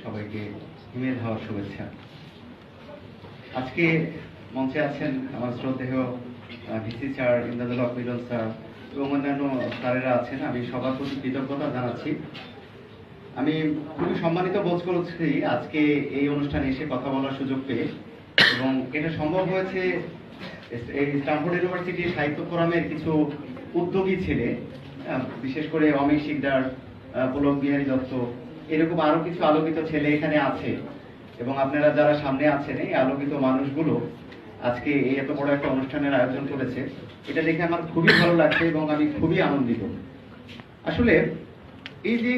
সবাইকে হিমেল হওয়ার শুভেচ্ছা। আজকে মঞ্চে আছেন আমার শ্রদ্ধেয় ভিসি স্যার, ইমদাদুল হক মিলন স্যার এবং অন্যান্য স্যারেরা আছেন। আমি সবার প্রতি কৃতজ্ঞতা জানাচ্ছি। আমি খুবই সম্মানিত বোধ করছি আজকে এই অনুষ্ঠানে এসে কথা বলার সুযোগ পেয়ে, এবং এটা সম্ভব হয়েছে এই স্ট্যানফোর্ড ইউনিভার্সিটি সাহিত্য ফোরামের কিছু উদ্যোগী ছেলে, বিশেষ করে অমিত শিকদার, পুলক বিহারী দত্ত, এরকম আরো কিছু আলোকিত ছেলে এখানে আছে। এবং আপনারা যারা সামনে আছেন, এই আলোকিত মানুষগুলো আজকে এই এত বড় একটা অনুষ্ঠানের আয়োজন করেছে, এটা দেখে আমার খুবই ভালো লাগছে এবং আমি খুবই আনন্দিত। আসলে এই যে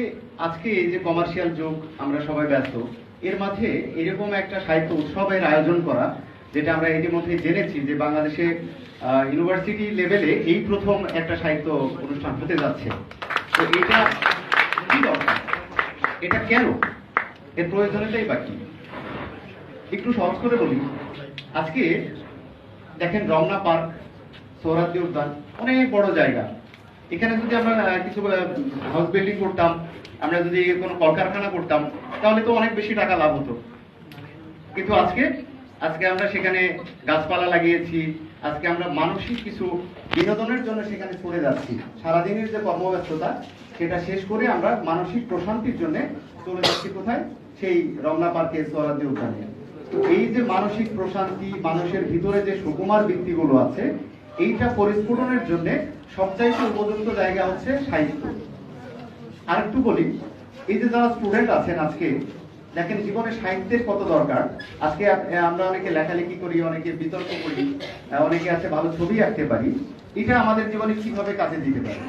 আজকে এই যে কমার্শিয়াল যুগ, আমরা সবাই ব্যস্ত, এর মাঝে এরকম একটা সাহিত্য উৎসবের আয়োজন করা, যেটা আমরা ইতিমধ্যে জেনেছি যে বাংলাদেশে ইউনিভার্সিটি লেভেলে এই প্রথম একটা সাহিত্য অনুষ্ঠান হতে যাচ্ছে। তো এটা কি দরকার, এটা কেন, এর প্রয়োজনীয়তাই বা কি? একটু সহজ করে বলি। আজকে দেখেন, রমনা পার্ক, সোহরাওয়ার্দী উদ্যান, অনেক বড় জায়গা। এখানে যদি আমরা কিছু হাউস বিল্ডিং করতাম, আমরা যদি কোনো কলকারখানা করতাম, তাহলে তো অনেক বেশি টাকা লাভ হতো। কিন্তু আজকে আমরা সেখানে গাছপালা লাগিয়েছি। আজকে আমরা মানসিক কিছু বিনোদনের জন্য সেখানে চলে যাচ্ছি। সারাদিনের যে কর্মব্যস্ততা, সেটা শেষ করে আমরা মানসিক প্রশান্তির জন্য চলে যাচ্ছি কোথায়? সেই রমনা পার্কে, সোহরাওয়ার্দী উদ্যানে। তো এই যে মানসিক প্রশান্তি, মানুষের ভিতরে যে সুকুমার বৃত্তিগুলো আছে, এইটা পরিস্ফুটনের জন্য সবচাইতে উপযুক্ত জায়গা হচ্ছে সাহিত্য। আর একটু বলি, এই যে যারা স্টুডেন্ট আছেন আজকে, দেখেন জীবনে সাহিত্যের কত দরকার। আজকে আমরা অনেকে লেখালেখি করি, অনেকে বিতর্ক করি, অনেকে আছে ভালো ছবি আঁকতে পারি। এটা আমাদের জীবনে কিভাবে কাজে দিতে পারে?